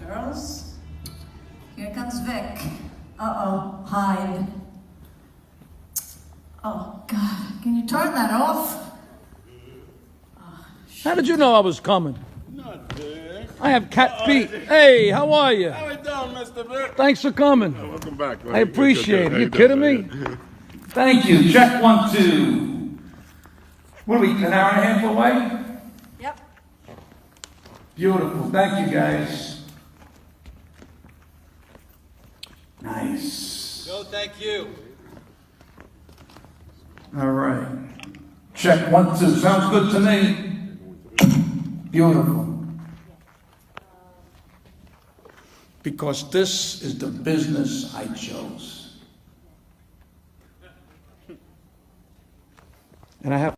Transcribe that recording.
girls. Here comes Vic. Uh-oh, hide. Oh, God, can you turn that off? How did you know I was coming? Not big. I have cat feet. Hey, how are you? How we doing, Mr. Vic? Thanks for coming. Welcome back. I appreciate it. You How kidding doing, me? man? Thank you. Check 1, 2. What are we, an hour and a half away? Yep. Beautiful. Thank you, guys. Nice. No, thank you. All right. Check 1, 2. Sounds good to me. Beautiful. Because this is the business I chose. And I have